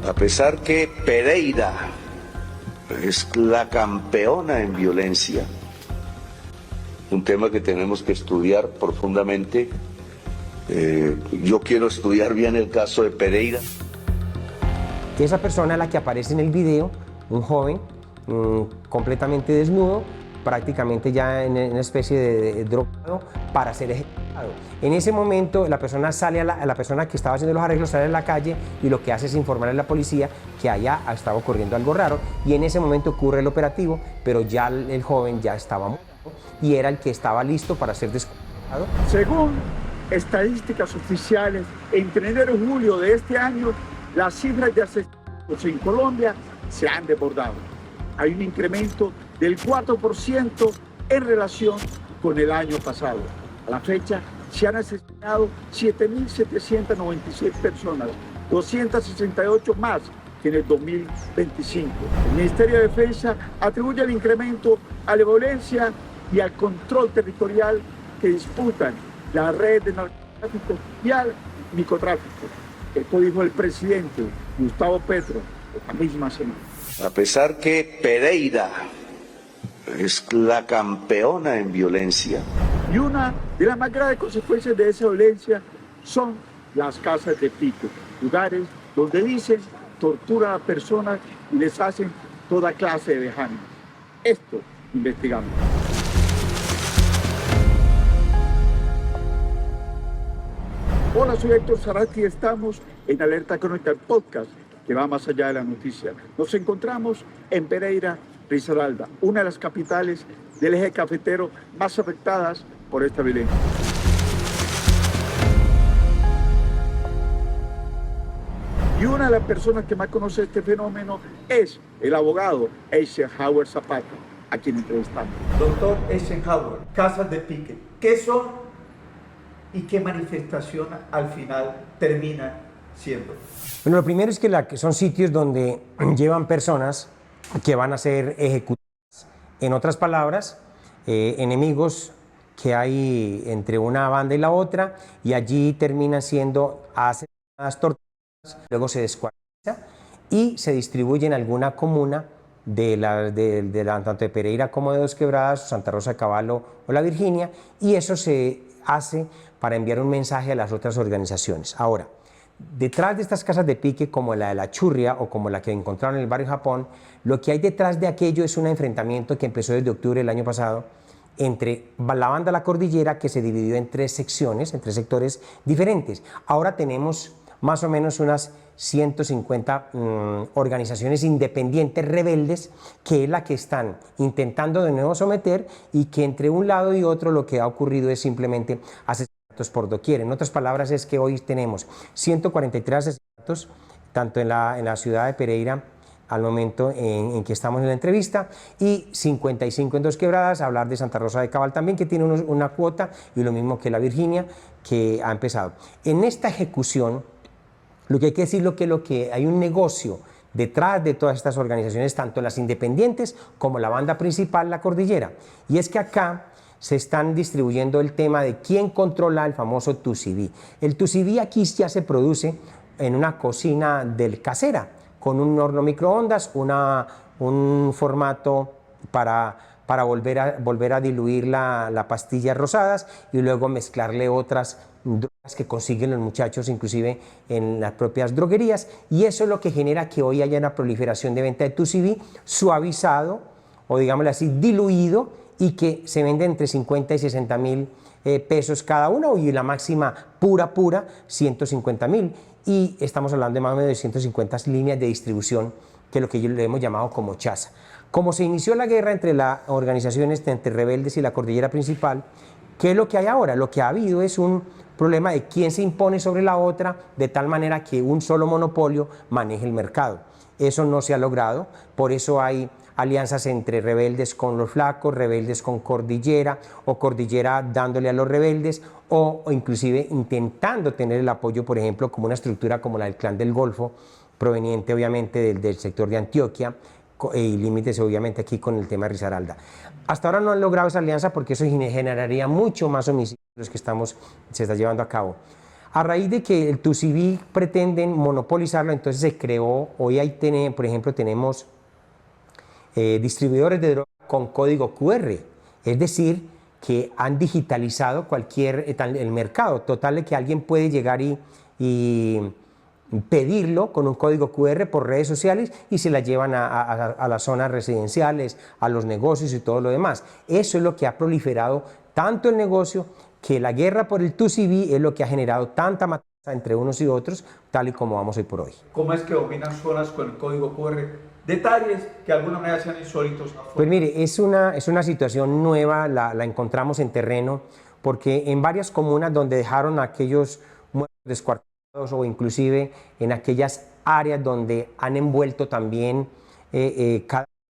A pesar que Pereira es la campeona en violencia, un tema que tenemos que estudiar profundamente. Yo quiero estudiar bien el caso de Pereira. Esa persona es la que aparece en el video, un joven completamente desnudo, prácticamente ya en una especie de drogado para ser ejecutado. En ese momento la persona sale la persona que estaba haciendo los arreglos sale a la calle y lo que hace es informarle a la policía que allá estaba ocurriendo algo raro, y en ese momento ocurre el operativo, pero ya el joven ya estaba muerto y era el que estaba listo para ser descuartizado. Según estadísticas oficiales, entre enero y julio de este año, las cifras de asesinatos en Colombia se han desbordado. Hay un incremento del 4% en relación con el año pasado. A la fecha se han asesinado 7.796 personas, 268 más que en el 2025. El Ministerio de Defensa atribuye el incremento a la violencia y al control territorial que disputan la red de narcotráfico y al microtráfico. Esto dijo el presidente Gustavo Petro la misma semana. A pesar que Pereira es la campeona en violencia. Y una de las más graves consecuencias de esa violencia son las casas de pique, lugares donde dicen torturan a personas y les hacen toda clase de vejámenes. Esto investigamos. Hola, soy Héctor Zarate y estamos en Alerta Crónica, el podcast que va más allá de la noticia. Nos encontramos en Pereira, Risaralda, una de las capitales del eje cafetero más afectadas por esta violencia. Y una de las personas que más conoce este fenómeno es el abogado Eisenhower Zapata, a quien entrevistamos. Doctor Eisenhower, casas de pique, ¿qué son y qué manifestación al final termina siendo? Bueno, lo primero es que son sitios donde llevan personas que van a ser ejecutadas. En otras palabras, enemigos que hay entre una banda y la otra, y allí terminan siendo asesinadas, torturadas, luego se descuartiza y se distribuye en alguna comuna tanto de Pereira como de Dos Quebradas, Santa Rosa de Cavallo o La Virginia, y eso se hace para enviar un mensaje a las otras organizaciones. Ahora, detrás de estas casas de pique, como la de La Churria o como la que encontraron en el barrio Japón, lo que hay detrás de aquello es un enfrentamiento que empezó desde octubre del año pasado entre la banda La Cordillera, que se dividió en tres secciones, en tres sectores diferentes. Ahora tenemos más o menos unas 150 organizaciones independientes rebeldes, que es la que están intentando de nuevo someter, y que entre un lado y otro lo que ha ocurrido es simplemente asesinatos por doquier. En otras palabras, es que hoy tenemos 143 asesinatos, tanto en la ciudad de Pereira al momento en que estamos en la entrevista, y 55 en Dos Quebradas, hablar de Santa Rosa de Cabal también, que tiene una cuota, y lo mismo que La Virginia, que ha empezado. En esta ejecución, lo que hay que decir es que hay un negocio detrás de todas estas organizaciones, tanto las independientes como la banda principal, La Cordillera, y es que acá se están distribuyendo el tema de quién controla el famoso tucibí. El tucibí aquí ya se produce en una cocina casera, con un horno microondas, un formato para volver a diluir la pastillas rosadas y luego mezclarle otras drogas que consiguen los muchachos, inclusive en las propias droguerías, y eso es lo que genera que hoy haya una proliferación de venta de tucibí suavizado, o digámoslo así, diluido, y que se vende entre 50 y 60 mil pesos cada uno, y la máxima pura, 150.000, y estamos hablando de más o menos de 150 líneas de distribución, que es lo que yo le hemos llamado como chaza. Como se inició la guerra entre las organizaciones entre rebeldes y la cordillera principal, ¿qué es lo que hay ahora? Lo que ha habido es un problema de quién se impone sobre la otra, de tal manera que un solo monopolio maneje el mercado. Eso no se ha logrado, por eso hay alianzas entre rebeldes con los flacos, rebeldes con cordillera, o cordillera dándole a los rebeldes, o inclusive intentando tener el apoyo, por ejemplo, como una estructura como la del Clan del Golfo, proveniente obviamente del sector de Antioquia, y límites obviamente aquí con el tema de Risaralda. Hasta ahora no han logrado esa alianza porque eso generaría mucho más homicidios de los que se está llevando a cabo. A raíz de que el TUSIBI pretenden monopolizarlo, entonces se creó, hoy ahí por ejemplo tenemos distribuidores de droga con código QR, es decir, que han digitalizado el mercado, total de que alguien puede llegar y pedirlo con un código QR por redes sociales y se la llevan a las zonas residenciales, a los negocios y todo lo demás. Eso es lo que ha proliferado tanto el negocio, que la guerra por el TUSIBI es lo que ha generado tanta matanza entre unos y otros, tal y como vamos hoy por hoy. ¿Cómo es que dominan zonas con el código QR? Detalles que de alguna manera sean insólitos. Pues mire, es una situación nueva, la encontramos en terreno, porque en varias comunas donde dejaron aquellos muertos descuartizados o inclusive en aquellas áreas donde han envuelto también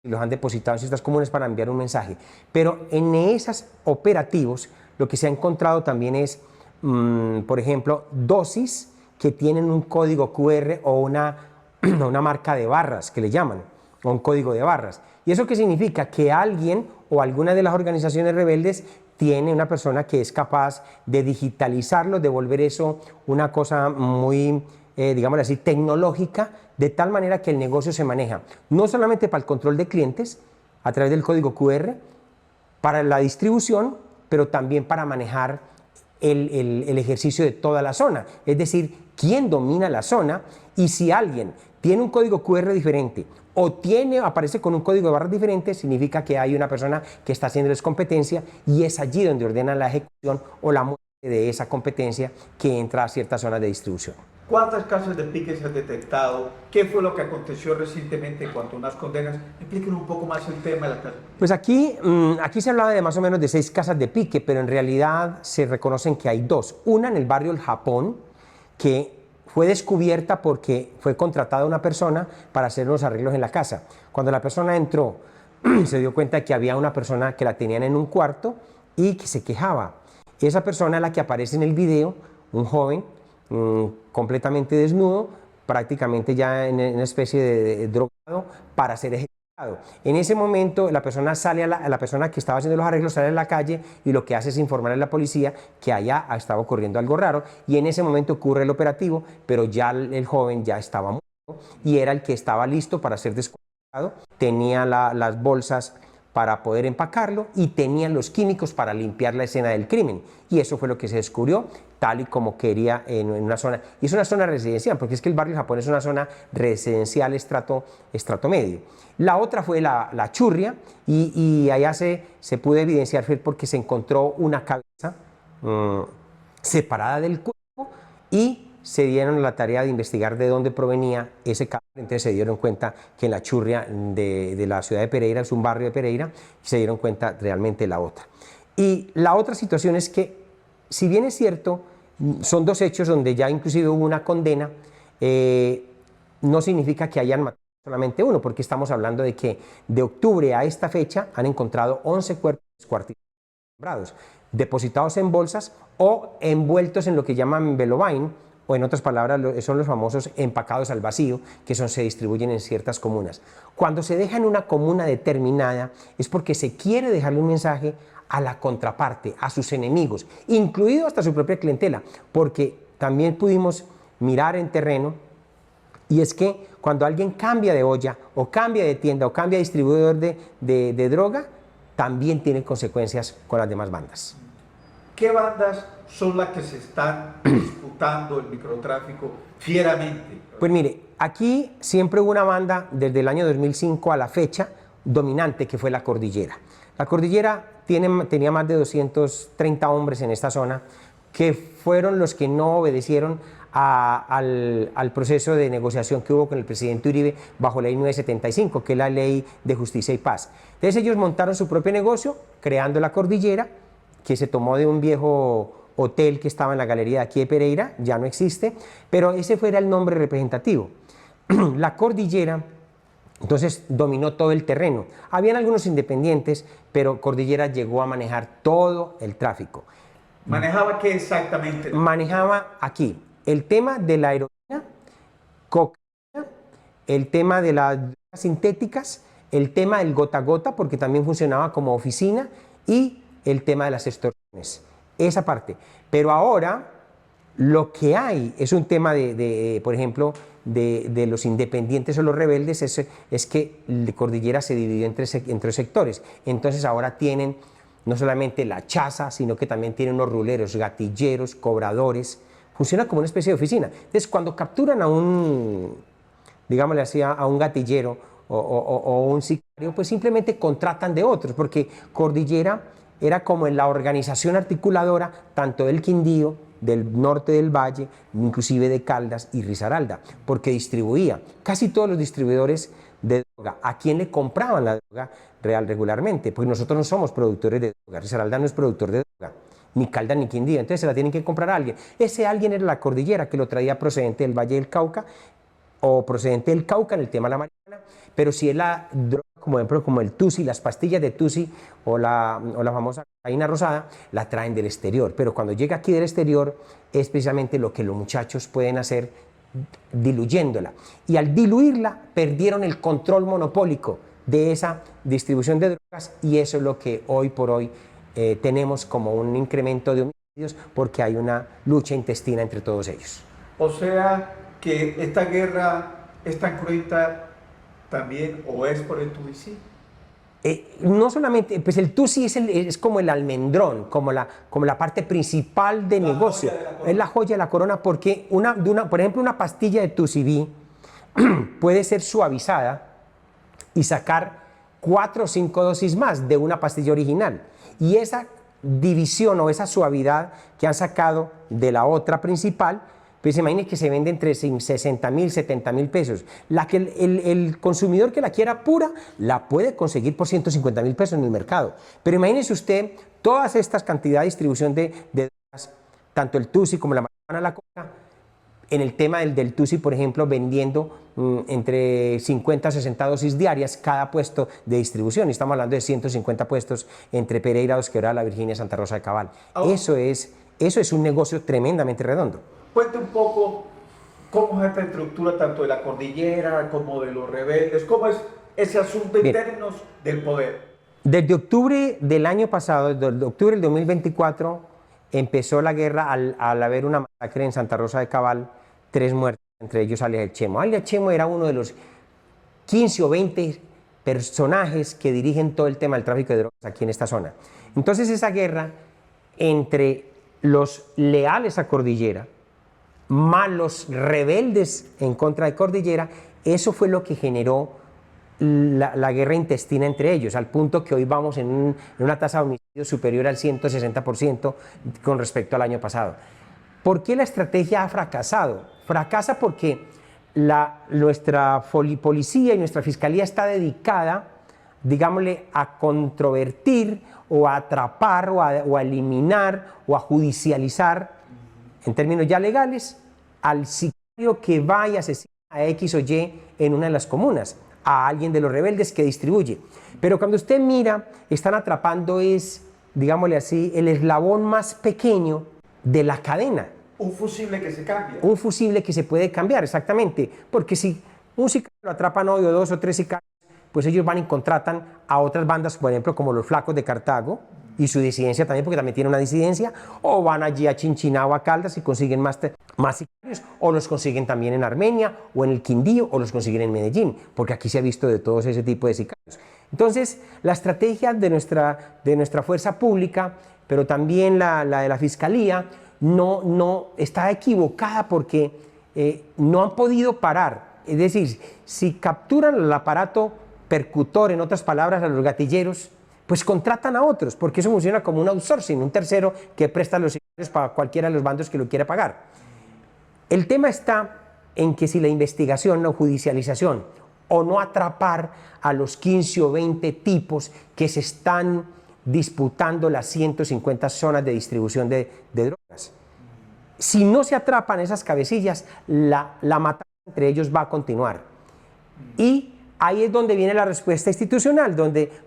los han depositado en ciertas comunas para enviar un mensaje. Pero en esos operativos lo que se ha encontrado también es, por ejemplo, dosis que tienen un código QR o una marca de barras que le llaman, o un código de barras. ¿Y eso qué significa? Que alguien o alguna de las organizaciones rebeldes tiene una persona que es capaz de digitalizarlo, de volver eso una cosa muy, digámoslo así, tecnológica, de tal manera que el negocio se maneja no solamente para el control de clientes a través del código QR, para la distribución, pero también para manejar el ejercicio de toda la zona, es decir, quién domina la zona y si alguien tiene un código QR diferente o aparece con un código de barras diferente, significa que hay una persona que está haciéndoles competencia y es allí donde ordenan la ejecución o la muerte de esa competencia que entra a ciertas zonas de distribución. ¿Cuántas casas de pique se han detectado? ¿Qué fue lo que aconteció recientemente en cuanto a unas condenas? Explíquenos un poco más el tema de la casa. Pues aquí se hablaba de más o menos de 6 casas de pique, pero en realidad se reconocen que hay 2. Una en el barrio El Japón, que fue descubierta porque fue contratada una persona para hacer los arreglos en la casa. Cuando la persona entró, se dio cuenta que había una persona que la tenían en un cuarto y que se quejaba. Esa persona es la que aparece en el video, un joven, completamente desnudo, prácticamente ya en una especie de drogado para ser ejecutado. En ese momento la persona la persona que estaba haciendo los arreglos sale a la calle y lo que hace es informar a la policía que allá estaba ocurriendo algo raro y en ese momento ocurre el operativo, pero ya el joven ya estaba muerto y era el que estaba listo para ser descuartizado, tenía las bolsas para poder empacarlo y tenían los químicos para limpiar la escena del crimen. Y eso fue lo que se descubrió, tal y como quería en una zona. Y es una zona residencial, porque es que el barrio Japón es una zona residencial estrato medio. La otra fue la Churria, y allá se pudo evidenciar porque se encontró una cabeza separada del cuerpo y se dieron la tarea de investigar de dónde provenía ese cadáver. Entonces se dieron cuenta que en la Churria de la ciudad de Pereira, es un barrio de Pereira, y se dieron cuenta realmente la otra. Y la otra situación es que, si bien es cierto, son 2 hechos donde ya inclusive hubo una condena, no significa que hayan matado solamente uno, porque estamos hablando de que de octubre a esta fecha han encontrado 11 cuerpos descuartizados, depositados en bolsas o envueltos en lo que llaman velobain, o en otras palabras son los famosos empacados al vacío, que se distribuyen en ciertas comunas. Cuando se deja en una comuna determinada es porque se quiere dejarle un mensaje a la contraparte, a sus enemigos, incluido hasta su propia clientela, porque también pudimos mirar en terreno, y es que cuando alguien cambia de olla, o cambia de tienda, o cambia de distribuidor de droga, también tiene consecuencias con las demás bandas. ¿Qué bandas son las que se están disputando el microtráfico fieramente? Pues mire, aquí siempre hubo una banda desde el año 2005 a la fecha dominante, que fue la Cordillera. La Cordillera tenía más de 230 hombres en esta zona, que fueron los que no obedecieron al proceso de negociación que hubo con el presidente Uribe bajo la ley 975, que es la ley de justicia y paz. Entonces ellos montaron su propio negocio, creando la Cordillera, que se tomó de un viejo hotel que estaba en la galería de aquí de Pereira, ya no existe, pero ese fuera el nombre representativo. La Cordillera, entonces, dominó todo el terreno. Habían algunos independientes, pero Cordillera llegó a manejar todo el tráfico. ¿Manejaba qué exactamente? Manejaba aquí el tema de la heroína, cocaína, el tema de las drogas sintéticas, el tema del gota a gota, porque también funcionaba como oficina, y el tema de las extorsiones. Esa parte. Pero ahora Lo que hay es un tema por ejemplo, de los independientes o los rebeldes, es que la cordillera se dividió entre sectores. Entonces ahora tienen no solamente la chaza, sino que también tienen unos ruleros, gatilleros, cobradores. Funciona como una especie de oficina. Entonces cuando capturan a un, digámosle así, a un gatillero o un sicario, pues simplemente contratan de otros, porque Cordillera era como en la organización articuladora tanto del Quindío, del norte del valle, inclusive de Caldas y Risaralda, porque distribuía. Casi todos los distribuidores de droga, ¿a quién le compraban la droga regularmente? Pues nosotros no somos productores de droga, Risaralda no es productor de droga, ni Caldas ni Quindío, entonces se la tienen que comprar a alguien. Ese alguien era la Cordillera, que lo traía procedente del Valle del Cauca, o procedente del Cauca en el tema de la marihuana, pero si es la droga, como ejemplo, como el tusi, las pastillas de tusi o la famosa cocaína rosada, la traen del exterior, pero cuando llega aquí del exterior es precisamente lo que los muchachos pueden hacer diluyéndola, y al diluirla perdieron el control monopólico de esa distribución de drogas, y eso es lo que hoy por hoy tenemos como un incremento de homicidios, porque hay una lucha intestina entre todos ellos. O sea que esta guerra es tan cruenta también, o es por el tusi. No solamente, pues el tusi es como el almendrón, como la parte principal de negocio, es la joya de la corona, porque por ejemplo una pastilla de tusi puede ser suavizada y sacar 4 o 5 dosis más de una pastilla original, y esa división o esa suavidad que han sacado de la otra principal, pues imaginen que se vende entre 60.000, 70.000 pesos. El consumidor que la quiera pura la puede conseguir por 150.000 pesos en el mercado. Pero imagínense usted todas estas cantidades de distribución de drogas, tanto el tusi como la marihuana, la coca, en el tema del tusi, por ejemplo, vendiendo entre 50 a 60 dosis diarias cada puesto de distribución. Y estamos hablando de 150 puestos entre Pereira, Dos Quebradas, La Virginia, Santa Rosa de Cabal. Eso es un negocio tremendamente redondo. Cuente un poco cómo es esta estructura tanto de la cordillera como de los rebeldes, cómo es ese asunto en términos del poder. Desde octubre del año pasado, desde octubre del 2024, empezó la guerra al haber una masacre en Santa Rosa de Cabal, 3 muertos, entre ellos alias El Chemo. Alias Chemo era uno de los 15 o 20 personajes que dirigen todo el tema del tráfico de drogas aquí en esta zona. Entonces esa guerra entre los leales a Cordillera, más los rebeldes en contra de Cordillera, eso fue lo que generó la guerra intestina entre ellos, al punto que hoy vamos en una tasa de homicidios superior al 160% con respecto al año pasado. ¿Por qué la estrategia ha fracasado? Fracasa porque nuestra policía y nuestra fiscalía está dedicada, digámosle, a controvertir o a atrapar o a eliminar o a judicializar, en términos ya legales, al sicario que va y asesina a X o Y en una de las comunas, a alguien de los rebeldes que distribuye. Pero cuando usted mira, están atrapando digámosle así, el eslabón más pequeño de la cadena. Un fusible que se cambia. Un fusible que se puede cambiar, exactamente. Porque si un sicario lo atrapan hoy o 2 o 3 sicarios, pues ellos van y contratan a otras bandas, por ejemplo, como los Flacos de Cartago, y su disidencia también, porque también tiene una disidencia, o van allí a Chinchinau, a Caldas, y consiguen más sicarios, o los consiguen también en Armenia, o en el Quindío, o los consiguen en Medellín, porque aquí se ha visto de todos ese tipo de sicarios. Entonces, la estrategia de nuestra fuerza pública, pero también la de la Fiscalía, no está equivocada, porque no han podido parar. Es decir, si capturan el aparato percutor, en otras palabras, a los gatilleros, pues contratan a otros, porque eso funciona como un outsourcing, un tercero que presta los sicarios para cualquiera de los bandos que lo quiera pagar. El tema está en que si la investigación, la judicialización, o no atrapar a los 15 o 20 tipos que se están disputando las 150 zonas de distribución de drogas. Si no se atrapan esas cabecillas, la matanza entre ellos va a continuar. Y ahí es donde viene la respuesta institucional,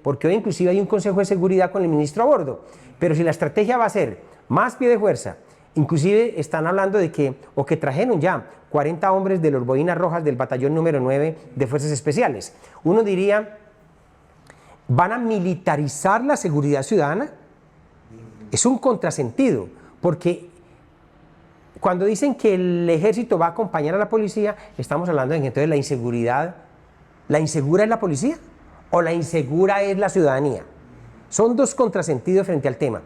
porque hoy inclusive hay un Consejo de Seguridad con el ministro a bordo, pero si la estrategia va a ser más pie de fuerza, inclusive están hablando de que trajeron ya 40 hombres de los Boinas Rojas del batallón número 9 de Fuerzas Especiales. Uno diría, ¿van a militarizar la seguridad ciudadana? Es un contrasentido, porque Cuando dicen que el ejército va a acompañar a la policía, estamos hablando de que entonces la inseguridad, ¿la insegura es la policía o la insegura es la ciudadanía? Son dos contrasentidos frente al tema.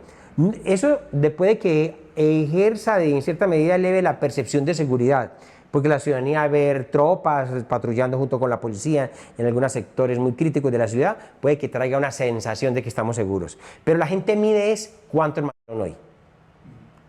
Eso puede que ejerza en cierta medida eleve la percepción de seguridad, porque la ciudadanía al ver tropas patrullando junto con la policía en algunos sectores muy críticos de la ciudad, puede que traiga una sensación de que estamos seguros. Pero la gente mide es cuántos mataron hoy,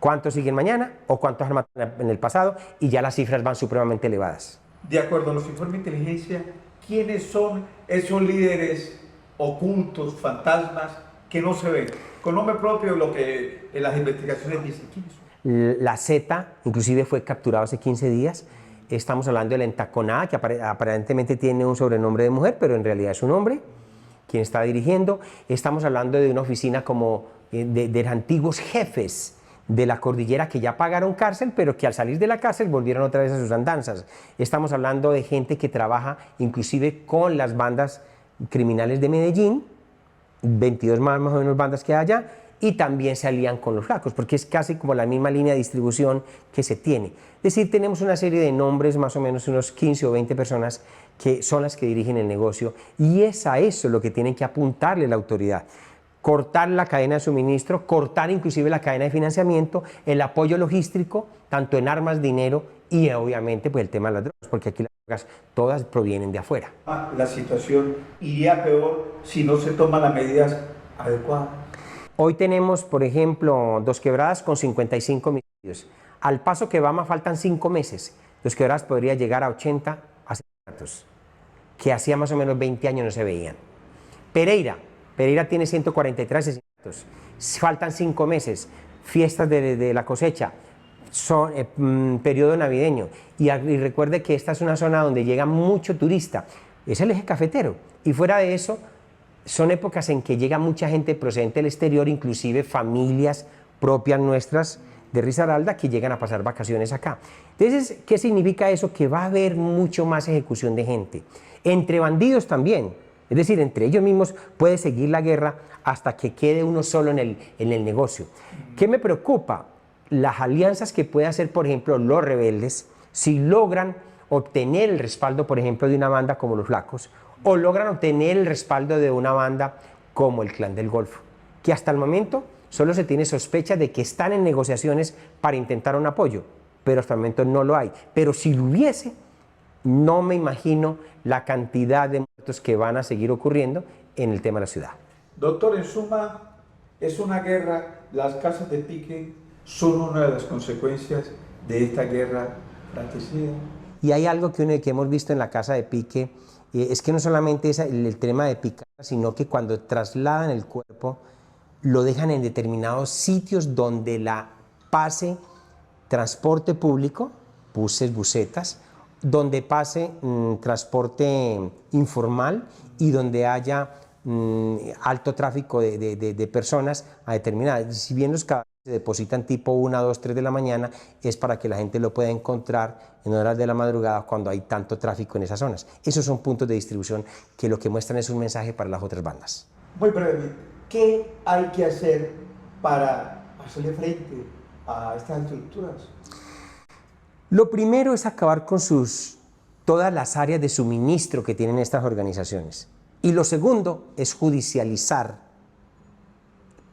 cuántos siguen mañana o cuántos han matado en el pasado, y ya las cifras van supremamente elevadas. De acuerdo a los informes de inteligencia, ¿quiénes son esos líderes ocultos, fantasmas, que no se ven? Con nombre propio, lo que en las investigaciones dicen. ¿Quiénes son? La Z, inclusive, fue capturado hace 15 días. Estamos hablando de la Entaconada, que aparentemente tiene un sobrenombre de mujer, pero en realidad es un hombre quien está dirigiendo. Estamos hablando de una oficina como de antiguos jefes de la cordillera que ya pagaron cárcel, pero que al salir de la cárcel volvieron otra vez a sus andanzas. Estamos hablando de gente que trabaja inclusive con las bandas criminales de Medellín, 22 más o menos bandas que hay allá, y también se alían con los flacos, porque es casi como la misma línea de distribución que se tiene. Es decir, tenemos una serie de nombres, más o menos unos 15 o 20 personas que son las que dirigen el negocio, y es a eso lo que tienen que apuntarle la autoridad. Cortar la cadena de suministro, cortar inclusive la cadena de financiamiento, el apoyo logístico, tanto en armas, dinero y obviamente pues el tema de las drogas, porque aquí las drogas todas provienen de afuera. La situación iría peor si no se toman las medidas adecuadas. Hoy tenemos, por ejemplo, Dos Quebradas con 55 homicidios. Al paso que va, faltan 5 meses. Dos Quebradas podría llegar a 80 asesinatos, que hacía más o menos 20 años no se veían. Pereira tiene 143 asesinatos. Faltan 5 meses. Fiestas de la cosecha, son periodo navideño. Y recuerde que esta es una zona donde llega mucho turista. Es el eje cafetero. Y fuera de eso, son épocas en que llega mucha gente procedente del exterior, inclusive familias propias nuestras de Risaralda que llegan a pasar vacaciones acá. Entonces, ¿qué significa eso? Que va a haber mucho más ejecución de gente. Entre bandidos también, es decir, entre ellos mismos puede seguir la guerra hasta que quede uno solo en el negocio. ¿Qué me preocupa? Las alianzas que puede hacer, por ejemplo, los rebeldes, si logran obtener el respaldo, por ejemplo, de una banda como los Flacos, o logran obtener el respaldo de una banda como el Clan del Golfo, que hasta el momento solo se tiene sospecha de que están en negociaciones para intentar un apoyo, pero hasta el momento no lo hay. Pero si lo hubiese, no me imagino la cantidad de muertos que van a seguir ocurriendo en el tema de la ciudad. Doctor, en suma, es una guerra, las casas de pique son una de las consecuencias de esta guerra fratricida. Y hay algo que hemos visto en la casa de pique, es que no solamente es el tema de picar, sino que cuando trasladan el cuerpo, lo dejan en determinados sitios donde la pase transporte público, buses, busetas, donde pase transporte informal y donde haya alto tráfico de personas a determinadas. Si bien los cadáveres se depositan tipo 1, 2, 3 de la mañana, es para que la gente lo pueda encontrar en horas de la madrugada cuando hay tanto tráfico en esas zonas. Esos son puntos de distribución que lo que muestran es un mensaje para las otras bandas. Muy brevemente, ¿qué hay que hacer para hacerle frente a estas estructuras? Lo primero es acabar con todas las áreas de suministro que tienen estas organizaciones. Y lo segundo es judicializar,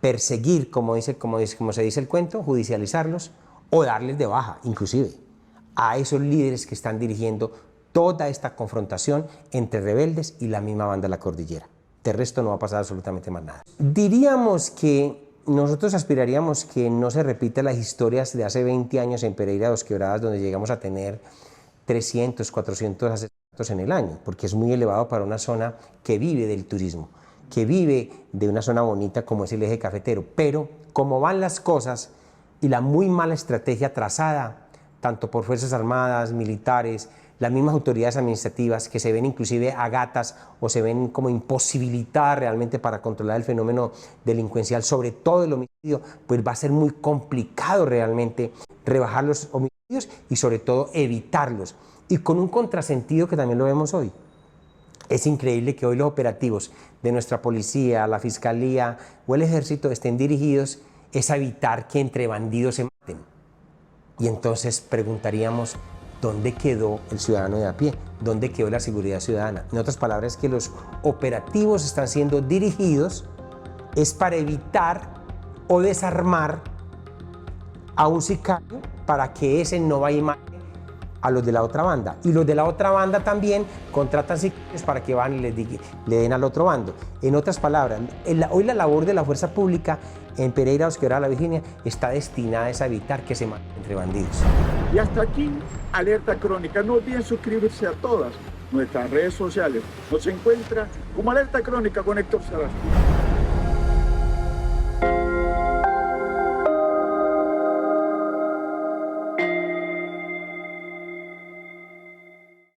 perseguir, como se dice el cuento, judicializarlos o darles de baja, inclusive, a esos líderes que están dirigiendo toda esta confrontación entre rebeldes y la misma banda de la cordillera. De resto no va a pasar absolutamente más nada. Diríamos que nosotros aspiraríamos que no se repita las historias de hace 20 años en Pereira, Dos Quebradas, donde llegamos a tener 300, 400 asesinatos en el año, porque es muy elevado para una zona que vive del turismo, que vive de una zona bonita como es el eje cafetero. Pero como van las cosas y la muy mala estrategia trazada, tanto por Fuerzas Armadas, militares, las mismas autoridades administrativas que se ven inclusive a gatas o se ven como imposibilitadas realmente para controlar el fenómeno delincuencial, sobre todo el homicidio, pues va a ser muy complicado realmente rebajar los homicidios y sobre todo evitarlos. Y con un contrasentido que también lo vemos hoy. Es increíble que hoy los operativos de nuestra policía, la fiscalía o el ejército estén dirigidos a evitar que entre bandidos se maten. Y entonces preguntaríamos, ¿dónde quedó el ciudadano de a pie? ¿Dónde quedó la seguridad ciudadana? En otras palabras, que los operativos están siendo dirigidos es para evitar o desarmar a un sicario para que ese no vaya y mate a los de la otra banda. Y los de la otra banda también contratan sicarios para que van y le den al otro bando. En otras palabras, hoy la labor de la fuerza pública en Pereira, Los Quebrados, La Virginia, está destinada a evitar que se maten entre bandidos. Y hasta aquí, Alerta Crónica. No olviden suscribirse a todas nuestras redes sociales. Nos encuentra como Alerta Crónica con Héctor Sarasky.